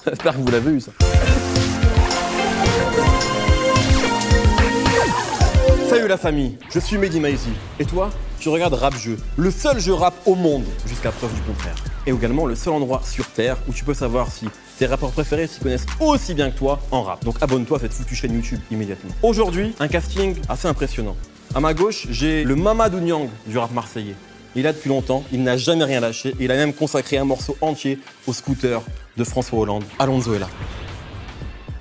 J'espère que vous l'avez eu, ça. Salut la famille, je suis Mehdi Maizi. Et toi, tu regardes Rap Jeu, le seul jeu rap au monde, jusqu'à preuve du contraire. Et également le seul endroit sur Terre où tu peux savoir si tes rappeurs préférés s'y connaissent aussi bien que toi en rap. Donc abonne-toi à cette foutue chaîne YouTube immédiatement. Aujourd'hui, un casting assez impressionnant. À ma gauche, j'ai le Mamadou Niang du rap marseillais. Il est là depuis longtemps, il n'a jamais rien lâché et il a même consacré un morceau entier au scooter de François Hollande. Alonso est là.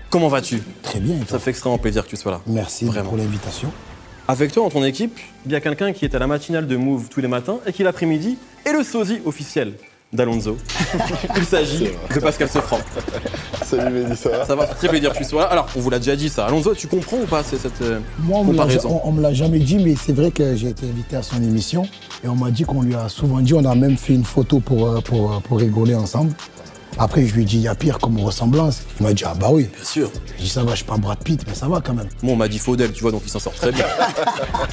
Comment vas-tu? Très bien. Ça fait extrêmement plaisir que tu sois là. Merci pour l'invitation. Avec toi, dans ton équipe, il y a quelqu'un qui est à la matinale de Move tous les matins et qui l'après-midi est le sosie officiel d'Alonso. Il s'agit de Pascal Sefranc. Salut Mehdi, ça va? Ça va, très plaisir que tu sois là. Alors, on vous l'a déjà dit ça. Alonso, tu comprends ou pas cette comparaison? On me l'a jamais dit, mais c'est vrai que j'ai été invité à son émission et on m'a dit qu'on lui a souvent dit, on a même fait une photo pour rigoler ensemble. Après, je lui ai dit, il y a pire comme ressemblance. Il m'a dit, ah bah oui. Bien sûr. J'ai dit, ça va, je suis pas Brad Pitt, mais ça va quand même. Bon, on m'a dit Faudel, tu vois, donc il s'en sort très bien.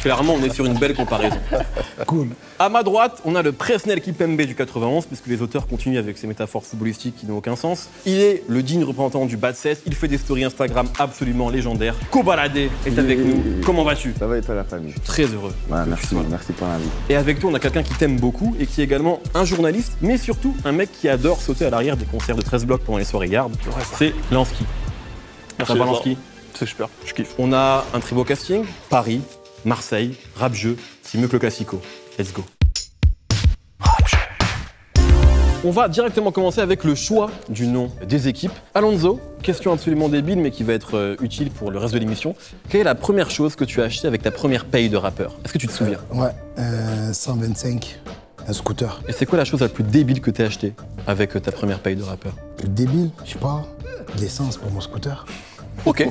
Clairement, on est sur une belle comparaison. Cool. À ma droite, on a le Presnel Kipembe du 91, puisque les auteurs continuent avec ces métaphores footballistiques qui n'ont aucun sens. Il est le digne représentant du bas de 16. Il fait des stories Instagram absolument légendaires. Kobalade est avec nous. Comment vas-tu? Ça va et toi la famille? Très heureux. Ouais, merci pour l'invite. Et avec toi, on a quelqu'un qui t'aime beaucoup et qui est également un journaliste, mais surtout un mec qui adore sauter à l'arrière des concerts de 13 blocs pendant les soirées gardes. C'est Lansky. Merci. Ça va, Lansky? C'est super, je kiffe. On a un très beau casting. Paris, Marseille, Rap Jeu, c'est mieux que le Classico. Let's go. On va directement commencer avec le choix du nom des équipes. Alonso, question absolument débile mais qui va être utile pour le reste de l'émission. Quelle est la première chose que tu as achetée avec ta première paye de rappeur? Est-ce que tu te souviens? Ouais, 125, un scooter. Et c'est quoi la chose la plus débile que tu as achetée avec ta première paye de rappeur? Le débile, je sais pas, de l'essence pour mon scooter. Ok,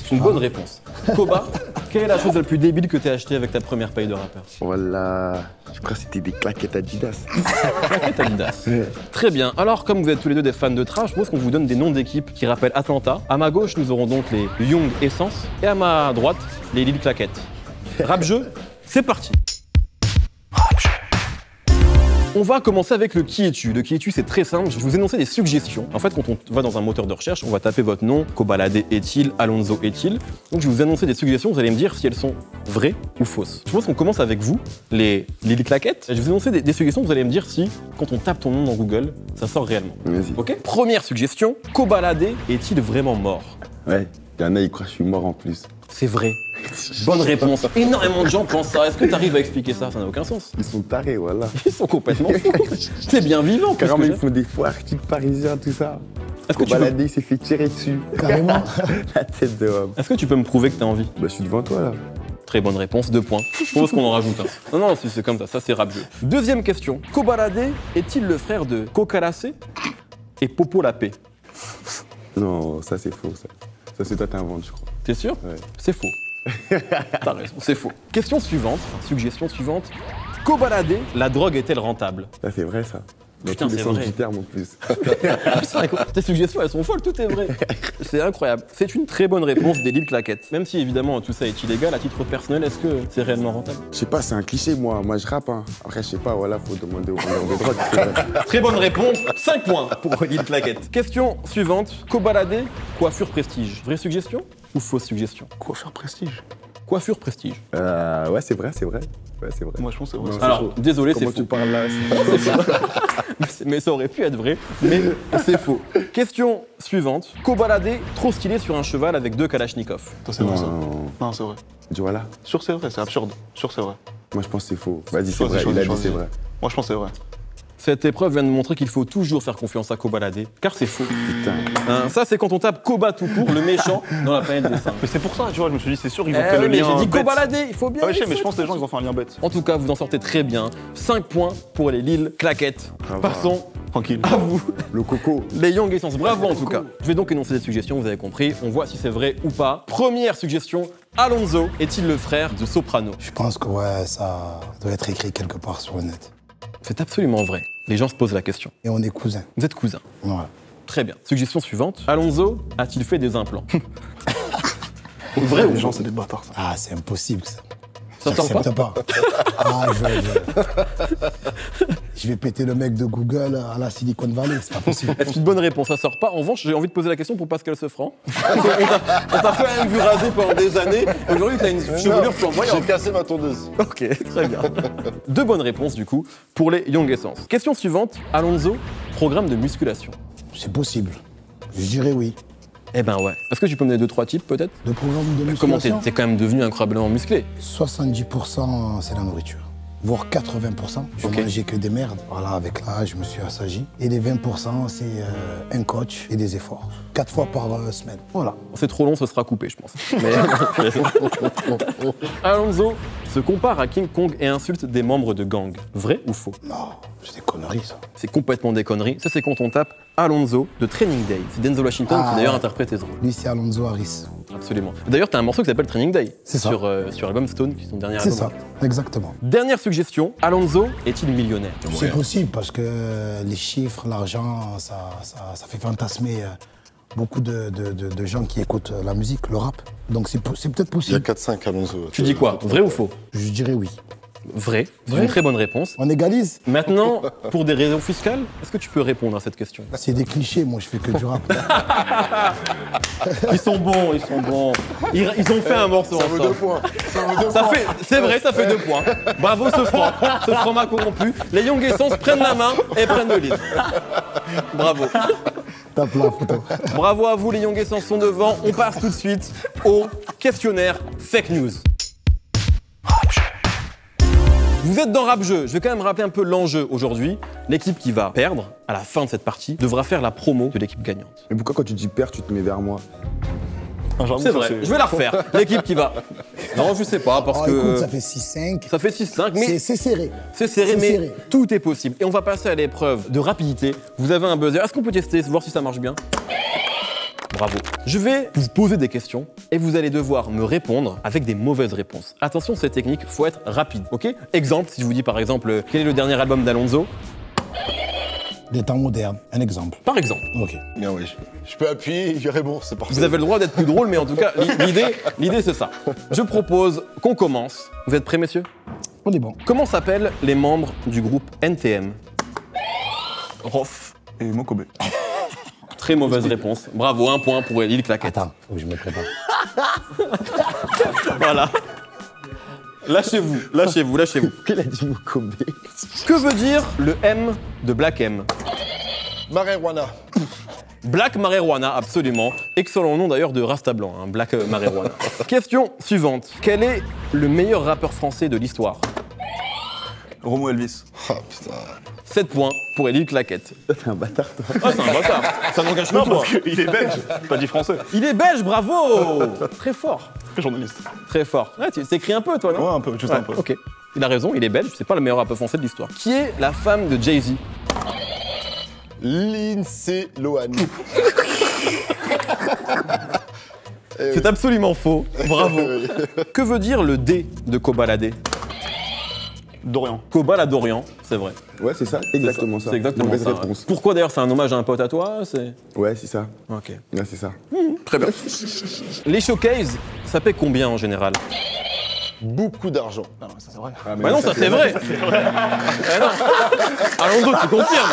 c'est une bonne réponse. Koba, quelle est la chose la plus débile que tu as achetée avec ta première paye de rappeur? Voilà, je crois que c'était des claquettes Adidas. Claquettes Adidas. Très bien, alors comme vous êtes tous les deux des fans de trash, je propose qu'on vous donne des noms d'équipes qui rappellent Atlanta. À ma gauche, nous aurons donc les Young Essence et à ma droite, les Lille Claquettes. Rap Jeu, c'est parti. On va commencer avec le qui es-tu. Le qui es-tu, c'est très simple. Je vais vous énoncer des suggestions. En fait, quand on va dans un moteur de recherche, on va taper votre nom, Kobalade est-il, Alonso est-il. Donc, je vais vous annoncer des suggestions. Vous allez me dire si elles sont vraies ou fausses. Je pense qu'on commence avec vous, les Claquettes. Je vais vous annoncer des suggestions. Vous allez me dire si, quand on tape ton nom dans Google, ça sort réellement. Vas-y. Ok. Première suggestion. Kobalade est-il vraiment mort? Ouais, il y en a, ils croient que je suis mort en plus. C'est vrai. Bonne réponse. Énormément de gens pensent ça. Est-ce que tu arrives à expliquer ça? Ça n'a aucun sens. Ils sont tarés, voilà. Ils sont complètement fous. C'est bien vivant. Carrément, ils font des faux articles parisiens, tout ça. Est-ce que tu Kobalade, il s'est fait tirer dessus. Carrément. La tête de homme. Est-ce que tu peux me prouver que tu as envie? Bah, je suis devant toi, là. Très bonne réponse, 2 points. Je propose qu'on en rajoute un. Non, c'est comme ça c'est Rap Jeu. Deuxième question. Kobalade est-il le frère de Kokalase et Popo Lapé? Non, ça c'est faux, ça. Ça c'est toi t'inventes, je crois. T'es sûr? Ouais. C'est faux. T'as raison, c'est faux. Question suivante, suggestion suivante. Kobalade, la drogue est-elle rentable? Ça c'est vrai, ça. Dans Putain, tous les c'est sens vrai. du terme en plus. Tes suggestions, elles sont folles, tout est vrai. C'est incroyable. C'est une très bonne réponse des Lille Claquettes. Même si évidemment tout ça est illégal, à titre personnel, est-ce que c'est réellement rentable? Je sais pas, c'est un cliché, moi je rappe. Hein. Après, je sais pas, voilà, faut demander aux vendeurs de drogue. c'est vrai. Très bonne réponse, 5 points pour Lille Claquette. Question suivante. Kobalade, coiffure prestige. Vraie suggestion ou fausse suggestion? Coiffeur prestige. Coiffure prestige. Ouais, c'est vrai, c'est vrai. Ouais, c'est vrai. Moi je pense que c'est vrai. Non, Alors, faux. désolé, c'est Comment faux. tu parles là Mais ça aurait pu être vrai, mais c'est faux. Question suivante. Kobalade, trop stylé sur un cheval avec 2 Kalachnikov. Toi, c'est vrai ça. Non. Non, c'est vrai. Tu vois là? Sûr, c'est vrai, c'est absurde. Sûr, c'est vrai. Moi, je pense que c'est faux. Vas-y, c'est Choisis, vrai. Il a dit choisis. c'est vrai. Moi je pense que c'est vrai. Cette épreuve vient de montrer qu'il faut toujours faire confiance à Kobalade, car c'est faux. Putain. Hein, ça, c'est quand on tape Koba tout court, le méchant, dans la planète des singes. Mais c'est pour ça, tu vois, je me suis dit, c'est sûr, ils ont Eh fait le oui, mais lien. j'ai dit bête. Kobalade, il faut bien. Ah ouais, je sais, dire mais je ça. pense que les gens, ils ont fait un lien bête. En tout cas, vous en sortez très bien. 5 points pour les Lille Claquettes. Bravo. Passons Tranquille. à vous, Le coco. les Young Essence. Bravo en tout cas. Je vais donc énoncer des suggestions, vous avez compris. On voit si c'est vrai ou pas. Première suggestion, Alonso est-il le frère de Soprano? Je pense que ouais, ça doit être écrit quelque part sur le net. C'est absolument vrai. Les gens se posent la question. Et on est cousins. Vous êtes cousins. Voilà. Très bien. Suggestion suivante. Alonso a-t-il fait des implants? Vrai ou Les gens, faux? c'est des bâtards, ça. Ah, c'est impossible ça. Ça sort pas? J'accepte pas. Ah, je vais péter le mec de Google à la Silicon Valley, c'est pas possible. Est-ce qu'une bonne réponse, ça sort pas? En revanche, j'ai envie de poser la question pour Pascal Sefranc. On t'a quand même vu raser pendant des années. Aujourd'hui, t'as une chevelure flamboyante. J'ai cassé ma tondeuse. Ok, très bien. Deux bonnes réponses du coup pour les Young Essence. Question suivante, Alonso, programme de musculation. C'est possible. Je dirais oui. Eh ben ouais. Est-ce que tu peux me donner 2-3 types peut-être? Le programme de Comment musculation, t'es quand même devenu incroyablement musclé? 70% c'est la nourriture. Voire 80%. Je Ok. mangeais que des merdes. Voilà, avec l'âge, je me suis assagi. Et les 20%, c'est un coach et des efforts. 4 fois par semaine. Voilà. C'est trop long, ce sera coupé, je pense. Mais... Alonso se compare à King Kong et insulte des membres de gang. Vrai ou faux? Non, c'est des conneries, ça. C'est complètement des conneries. Ça, c'est quand on tape Alonso de Training Day. C'est Denzel Washington qui d'ailleurs interprète ce rôle. Lui, c'est Alonso Harris. Absolument. D'ailleurs, t'as un morceau qui s'appelle Training Day. C'est ça. Sur l'album Stone, qui est son dernier C'est album. ça, exactement. Dernière suggestion, Alonso est-il millionnaire? C'est possible parce que les chiffres, l'argent, ça fait fantasmer beaucoup de gens qui écoutent la musique, le rap. Donc c'est peut-être Il y a possible. 4-5 Alonso. Tu dis quoi? Vrai ou faux? Je dirais oui. Vrai. C'est Vrai. une très bonne réponse. On égalise? Maintenant, pour des raisons fiscales, est-ce que tu peux répondre à cette question? C'est des clichés, moi je fais que du rap. Ils sont bons, ils sont bons. Ils ont fait un morceau Ça vaut 2 ensemble. points. Ça vaut 2 Ça points. fait, c'est vrai, ça fait 2 points. Bravo ce franc. Ce franc m'a corrompu. Les Young Essence prennent la main et prennent le lead. Bravo. Tape la photo. Bravo à vous, les Young Essence sont devant. On passe tout de suite au questionnaire fake news. Vous êtes dans Rap Jeu. Je vais quand même rappeler un peu l'enjeu aujourd'hui. L'équipe qui va perdre à la fin de cette partie devra faire la promo de l'équipe gagnante. Mais pourquoi quand tu dis perds, tu te mets vers moi? C'est vrai, je vais la refaire. L'équipe qui va. Non, je sais pas, parce Oh, que. écoute, ça fait 6-5. Ça fait 6-5, mais C'est serré. c'est serré, c'est mais serré. tout est possible. Et on va passer à l'épreuve de rapidité. Vous avez un buzzer. Est-ce qu'on peut tester, voir si ça marche bien? Bravo. Je vais vous poser des questions et vous allez devoir me répondre avec des mauvaises réponses. Attention, c'est technique, faut être rapide, ok? Exemple, si je vous dis par exemple, quel est le dernier album d'Alonso? Des temps modernes, un exemple. Par exemple. Ok. Bien oui. Je peux appuyer, je réponds, c'est parti. Vous avez le droit d'être plus drôle, mais en tout cas, l'idée c'est ça. Je propose qu'on commence. Vous êtes prêts, messieurs? On est bon. Comment s'appellent les membres du groupe NTM? Rof et Mokobe. Très mauvaise réponse. Bravo, 1 point pour Lil Claquette. Attends, faut que je me prépare. Voilà. Lâchez-vous, lâchez-vous, lâchez-vous. Qu'il a dit Mokobe? Que veut dire le M de Black M? Marijuana. Black Marijuana, absolument. Excellent nom d'ailleurs de Rasta Blanc, hein, Black Marijuana. Question suivante. Quel est le meilleur rappeur français de l'histoire? Romo Elvis. Ah putain. 7 points pour Lil Claquette. T'es un bâtard, toi. Ah, c'est un bâtard. Ça n'engage que Non, toi. parce qu'il est belge, pas dit français. Il est belge, bravo. Très fort, Très journaliste. très fort. Ouais, tu t'écris un peu, toi, non? Ouais, un peu, juste un peu. Ok. Il a raison, il est belge, c'est pas le meilleur rappeur français de l'histoire. Qui est la femme de Jay-Z? Lindsay Lohan. C'est absolument faux. Bravo. Que veut dire le D de Kobalade? Dorian. Koba Dorian, c'est vrai. Ouais, c'est ça, exactement ça. C'est exactement Mauvaise ça. réponse. Pourquoi d'ailleurs c'est un hommage à un pote à toi? C'est. Ouais, c'est ça. Ok. Ouais, c'est ça. Très bien. Les showcases, ça paie combien en général? Beaucoup d'argent. Non, ça c'est vrai. Ah, mais Bah non, ça c'est vrai. Eh non. Alonso, tu confirmes?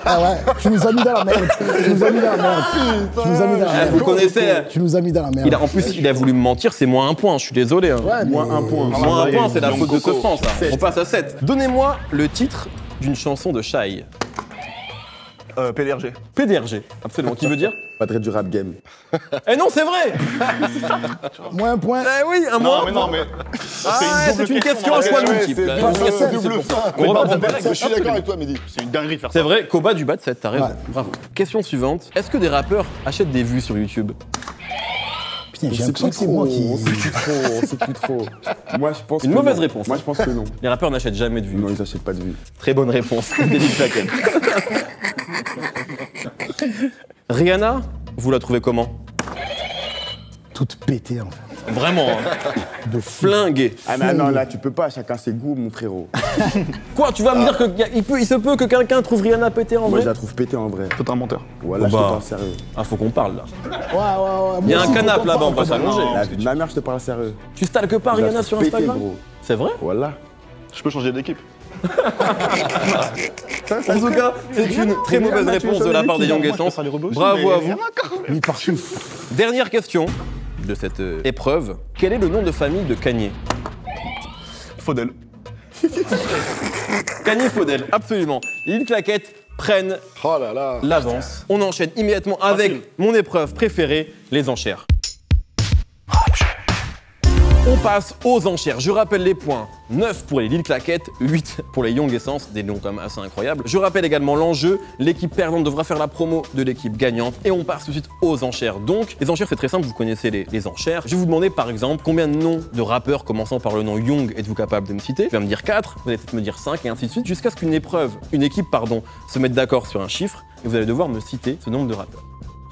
Ah ouais, tu nous as mis dans la merde. Tu nous as mis dans la merde. Tu nous as mis dans la Eh, merde. vous connaissez. Tu nous as mis dans la merde. En plus, il a voulu me mentir, c'est moins 1 point, je suis désolé. Hein. Ouais, Moins mais- 1 point. Moins 1 point, c'est la Jean faute de Coco. ce franc, ça. On passe à 7. Donnez-moi le titre d'une chanson de Shai. PDRG. PDRG, absolument. Qui veut dire? Padre du rap game. Eh non, c'est vrai. Moins un point. Eh oui, un Non, moins. mais non, mais. Ah, c'est une question à choix multiple. C'est Une double, question, c'est c'est double pour ça. fin. On repart de Je règles. suis d'accord avec toi, Mehdi. C'est une dinguerie de faire ça. C'est vrai, Koba du bas de 7, t'as raison. Ouais. Bravo. Question suivante. Est-ce que des rappeurs achètent des vues sur YouTube? Putain, j'ai C'est l'impression plus que c'est moi qui. trop, c'est plus trop, c'est plus trop. Moi, je pense Une que mauvaise non. réponse. Moi, je pense que non. Les rappeurs n'achètent jamais de vues. Non, ils achètent pas de vues. Très bonne réponse. Délit Claquette. Rihanna, vous la trouvez comment? Toute pétée en fait. Vraiment, hein. De Flinguée. Ah, mais non, là, tu peux pas, chacun ses goûts, mon frérot. Quoi, tu vas me dire qu'il se peut que quelqu'un trouve Rihanna pétée en Moi, vrai? je la trouve pétée en vrai. Toi, t'es un menteur. Voilà, Oh je te bah. parle sérieux. Ah, faut qu'on parle là. Ouais. Il y a Moi un aussi, canapé faut là-bas, on qu'on va parle. s'allonger. Ma mère, je te parle sérieux. Tu stalkes pas Je la Rihanna trouve sur pétée, Instagram? gros. C'est vrai? Voilà. Je peux changer d'équipe. En tout cas, c'est une très mauvaise réponse de la part des Young Essence. Bravo à vous. Oui, partout. Dernière question de cette épreuve. Quel est le nom de famille de Kanye? Faudel. Kanye Faudel, absolument. Les claquettes prennent Oh là là. l'avance. On enchaîne immédiatement avec mon épreuve préférée, les enchères. On passe aux enchères. Je rappelle les points. 9 pour les Lil Claquettes, 8 pour les Young Essence, des noms quand même assez incroyables. Je rappelle également l'enjeu. L'équipe perdante devra faire la promo de l'équipe gagnante. Et on passe tout de suite aux enchères. Donc, les enchères, c'est très simple, vous connaissez les enchères. Je vais vous demander par exemple combien de noms de rappeurs commençant par le nom Young êtes-vous capable de me citer? Je vais me dire 4, vous allez peut-être me dire 5 et ainsi de suite, jusqu'à ce qu'une équipe, se mette d'accord sur un chiffre et vous allez devoir me citer ce nombre de rappeurs.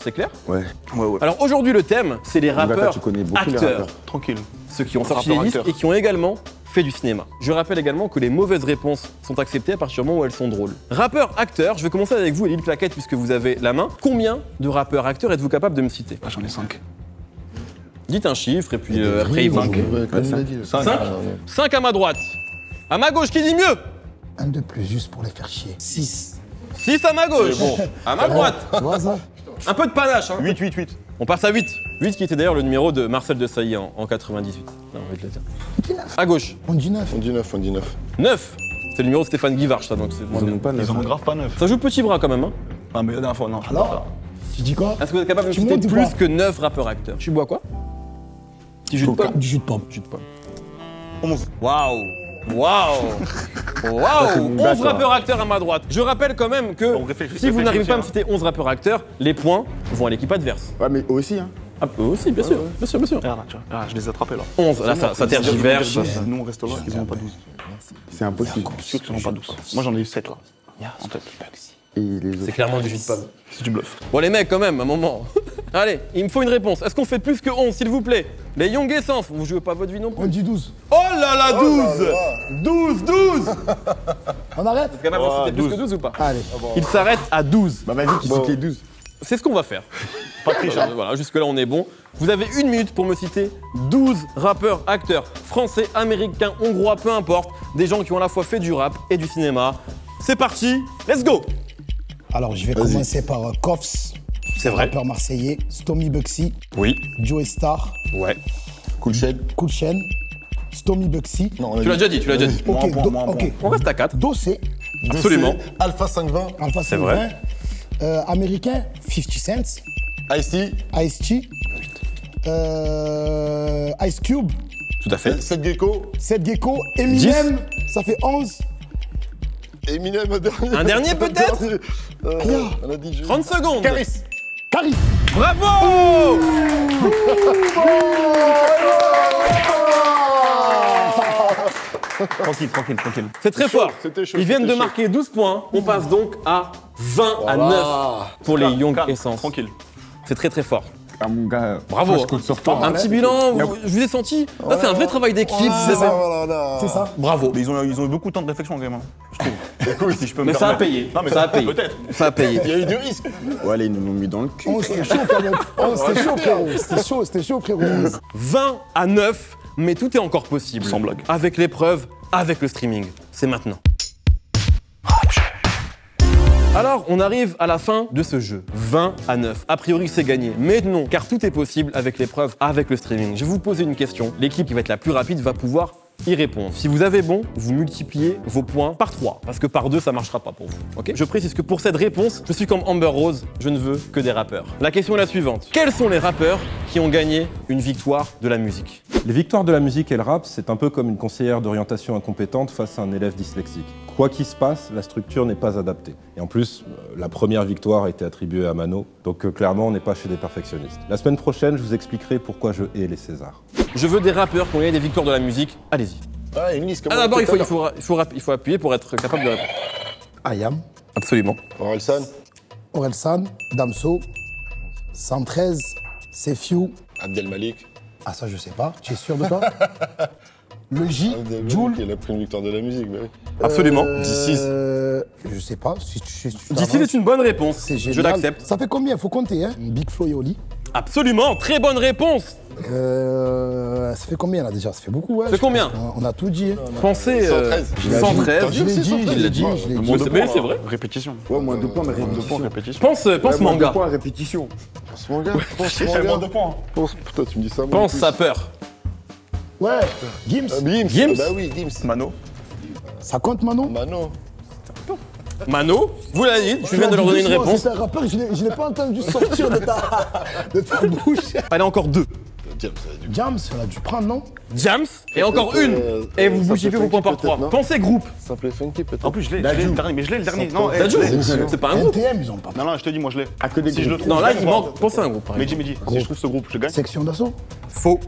C'est clair? Ouais. Ouais. Alors aujourd'hui, le thème, c'est les Mugata, rappeurs tu connais beaucoup les acteurs. rappeurs. Tranquille. Ceux qui ont sorti des Rappeurs listes acteurs. et qui ont également fait du cinéma. Je rappelle également que les mauvaises réponses sont acceptées à partir du moment où elles sont drôles. Rappeurs acteurs, je vais commencer avec vous, Lil Claquette, puisque vous avez la main. Combien de rappeurs acteurs êtes-vous capable de me citer? Ah, j'en ai 5. Dites un chiffre et puis après ils vont jouer. Comme il a dit. 5 5 à ma droite. À ma gauche, qui dit mieux? Un de plus, juste pour les faire chier. 6. 6 à ma gauche. À ma droite. Tu vois ça? Un peu de panache, hein. 8, 8, 8. On passe à 8. 8 qui était d'ailleurs le numéro de Marcel Desailly en 98. Non, on va te le dire. À gauche. On dit 9. On dit 9, on dit 9. 9. C'est le numéro de Stéphane Guivarch, ça, donc c'est moins Ils en bien. ont pas Ils neuf. en ont grave pas 9. Ça joue petit bras quand même, hein. Ah, mais la dernière fois, non. je Alors sais pas. Tu dis quoi? Est-ce que vous êtes capable de me Tu citer montes ou plus pas que 9 rappeurs acteurs? Tu bois quoi? Petit jus de pomme. Du jus de pomme. Jus de pomme. 11. Waouh! Waouh! Waouh! une 11 batte, toi. rappeurs acteurs à ma droite. Je rappelle quand même que On réfléchit, si vous n'arrivez pas à me réfléchis, citer 11 rappeurs acteurs, les points vont à l'équipe adverse. Ouais, mais aussi, hein. Ah, eux aussi, bien sûr, bien sûr, bien sûr. Regarde, tu vois. Ah, je les ai attrapés là. 11, là ça tergiverse. Nous, on reste là, ils en ont pas 12. C'est impossible. Je suis sûr qu'ils en ont pas 12. Moi, j'en ai eu 7 là. En tête. Et les C'est autres. clairement du jus de pomme. C'est du bluff. Bon les mecs quand même, un moment. Allez, il me faut une réponse. Est-ce qu'on fait plus que 11 s'il vous plaît? Les Young Essence, vous jouez pas votre vie non plus? On dit 12. Oh là là, 12! 12, 12! On arrête? Vous êtes capable de citer plus que 12 ou pas? Allez. Il s'arrête à 12. Bah, vas-y, qui cite les 12. C'est ce qu'on va faire. Pas de triche, hein. Voilà, jusque-là on est bon. Vous avez 1 minute pour me citer 12 rappeurs, acteurs, français, américains, hongrois, peu importe. Des gens qui ont à la fois fait du rap et du cinéma. C'est parti, let's go! Alors, je vais commencer par Koffs. C'est vrai. Rappeur marseillais. Stomy Bugsy. Oui. Joey Star. Ouais. Cool Shed. Cool Chain. Stomy Bugsy. Non, on a Tu l'as déjà dit, tu l'as déjà dit. Ok, Moins un ok. On reste à 4. Dossé. Absolument. Alpha 520. Alpha C'est vrai. 520. Américain. 50 Cent. Ice-T. Ice-T. Ice Cube. Tout à fait. 7 Gecko. Seth Gecko. Eminem. Ça fait 11. Eminem, un dernier. Un dernier, peut-être Rien. On a dit 30 secondes. Caris. Bravo! Tranquille, tranquille, tranquille. C'est très fort. c'était chaud, Ils viennent de c'était chaud. marquer 12 points. On passe donc à 20 à 9 pour les Young Calme, Essence. Tranquille. C'est très très fort. Ah, mon gars. Bravo. moi, je compte sur toi. Un petit bilan, je vous ai senti. Là, c'est un vrai travail d'équipe. C'est ça. Voilà. C'est ça. Bravo. Mais ils ont eu beaucoup de temps de réflexion quand même. Hein, je trouve. Écoute, si je peux me Mais ça a permettre. payé. Non, mais Ça a payé. Peut-être. Ça a payé. Il y a eu du risque. Ouais, allez, ils nous l'ont mis dans le cul. 11, c'était chaud quand même. 11, c'était chaud, frérot. C'était chaud, frérot. 20 à 9, mais tout est encore possible. Sans blague. Avec l'épreuve, avec le streaming. C'est maintenant. Alors, on arrive à la fin de ce jeu. 20 à 9. A priori, c'est gagné. Mais non, car tout est possible avec l'épreuve, avec le streaming. Je vais vous poser une question. L'équipe qui va être la plus rapide va pouvoir y répondre. Si vous avez bon, vous multipliez vos points par 3, parce que par 2, ça marchera pas pour vous. Ok ? Je précise que pour cette réponse, je suis comme Amber Rose, je ne veux que des rappeurs. La question est la suivante. Quels sont les rappeurs qui ont gagné une victoire de la musique ? Les victoires de la musique et le rap, c'est un peu comme une conseillère d'orientation incompétente face à un élève dyslexique. Quoi qu'il se passe, la structure n'est pas adaptée. Et en plus, la première victoire a été attribuée à Mano, donc clairement, on n'est pas chez des perfectionnistes. La semaine prochaine, je vous expliquerai pourquoi je hais les Césars. Je veux des rappeurs qui ont gagné des victoires de la musique. Allez-y. Ah, une liste comme Ah, on d'abord, a fait tout il faut appuyer pour être capable de répondre. Ayam. Absolument. à l'heure. Orelsan. Orelsan. Damso. 113. Sefiu. Abdel Malik. Ah, ça, je sais pas. Tu es sûr de toi? Le J. Abdel Malik, Joule. il a pris une victoire de la musique, bah oui. Absolument. Je sais pas. Si tu D'ici, c'est une bonne réponse. C'est génial. Je l'accepte. Ça fait combien? Faut compter, hein? Big Flo et Oli. Absolument, très bonne réponse. Ça fait combien là déjà? Ça fait beaucoup, ouais. Ça fait combien? On a tout dit. Pensez 113. 113. Je l'ai dit, je l'ai dit. Mais c'est vrai. Répétition. Ouais, moins 2 points, mais Moins 2 points, répétition. répétition. Pense Moins manga. 2 points, répétition. Pense manga. Pense J'ai fait moins manga. 2 points. Putain, tu me dis ça. moi, en Pense plus. sapeur. Ouais, Gims. Gims. Gims. Bah oui, Gims. Mano. Ça compte, Manon? Mano. Mano, vous l'avez dit, je viens de leur donner une Doucement, réponse. C'est un rappeur, je l'ai pas entendu sortir de ta bouche. Allez, encore 2. James, ça a dû. Jams, on a dû prendre, non? Jams, et encore une. Et vous ça bougez peut vos points par peut-être, 3. non Pensez groupe. Simple et funky, peut-être. En plus, je l'ai le dernier, mais je l'ai le dernier. Non, Dadju, c'est pas un groupe. NTM, ils ont pas. non, je te dis, moi je l'ai. Ah, que des Si je le groupes. trouve. Non, là, je il gagne. manque. Pensez à un groupe, par exemple. Mehdi, si je trouve ce groupe, je gagne. Section d'assaut? Faux.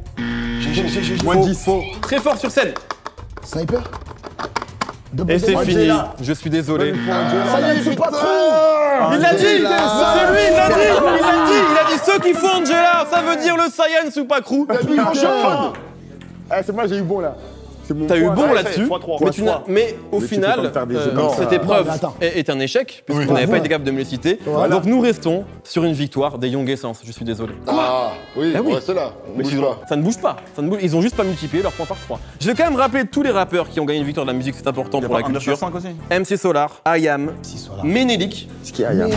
Moins 10. Faux. Très fort sur scène. Sniper? Et c'est fini. Je suis désolé. Ça y est, c'est pas trop! Il l'a dit. C'est lui, il l'a dit. Il a dit ceux qui font Angela. Ça veut dire le Science ou pas crew. Ah, c'est moi, j'ai eu bon là. C'est mon T'as eu point. bon ouais, là-dessus, fois trois. mais, mais au Mais tu peux final, pas me faire des jeux comme ça. cette épreuve Non, mais attends. est un échec, puisque vous n'avez pas été capable de me les citer. Donc nous restons sur une victoire des Young Essence. Je suis désolé. Ah, oui, Ah oui. on reste là. On bouge pas. Ça ne bouge pas. Ils ont juste pas multiplié leurs points par 3. Je vais quand même rappeler tous les rappeurs qui ont gagné une victoire de la musique, c'est important pour la Un 9 culture. 5 aussi. MC Solar, IAM, Si, soit là. Ménélique, Ce qui est Ayam.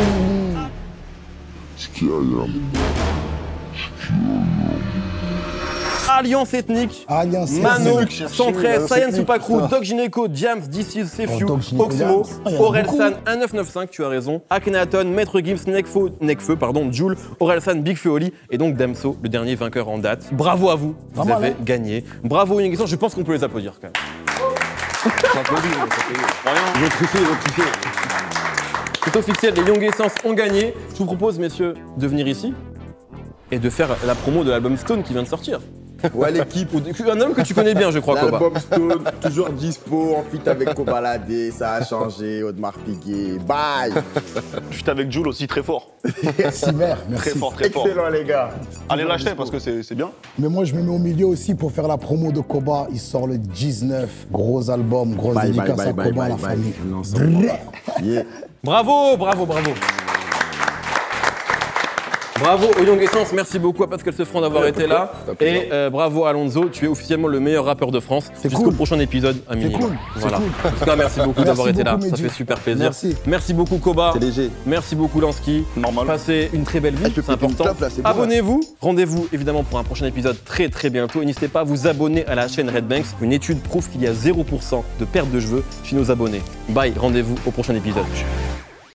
Alliance Ethnique, Alliance Mano, Ethnique. 113, Science Ethnique, Supacrew, putain. Doc Gineco, Diams, DC's, Sefiu, Doc Gineco, Oxmo, Diams. Ah, il y en a Orelsan, 1995, tu as raison, Akhenaton, Maître Gims, Nekfeu, Jules, Orelsan, Big Feu Oli et donc Damso, le dernier vainqueur en date. Bravo à vous, vous Pas mal, avez hein. gagné. Bravo aux Young Essence, je pense qu'on peut les applaudir quand même. Ils ont triché, ils ont triché. C'est officiel, les Young Essence ont gagné. Je vous propose, messieurs, de venir ici et de faire la promo de l'album Stone qui vient de sortir. Ouais, l'équipe. Un homme que tu connais bien, je crois, Koba. L'album Stone, toujours dispo, en feat avec Kobalade, ça a changé, Audemars Piguet, bye. Je suis avec Jules aussi très fort. Simer, merci. Très fort, très fort. Excellent les gars. Allez l'acheter parce que c'est bien. Mais moi, je me mets au milieu aussi pour faire la promo de Koba. Il sort le 19. Gros album, grosse Bye, dédicace bye, à bye, Koba, bye, la bye, famille. bye. Non, c'est- Yeah. Bravo, bravo, bravo. Bravo aux Young Essence, merci beaucoup à Pascal Seffran d'avoir été là. Et bravo à Alonso, tu es officiellement le meilleur rappeur de France jusqu'au cool. prochain épisode à minimum. cool, c'est Voilà. cool. En tout cas, merci beaucoup d'avoir été là, beaucoup, ça Mehdi. fait super plaisir. Merci. Merci beaucoup Koba. C'est léger. Merci beaucoup Lansky. Normal. Passez une très belle vie, je te c'est fais une important. top, là, c'est bon, là. Abonnez-vous. Rendez-vous évidemment pour un prochain épisode très très bientôt. Et n'hésitez pas à vous abonner à la chaîne Red Banks. Une étude prouve qu'il y a 0% de perte de cheveux chez nos abonnés. Bye, rendez-vous au prochain épisode.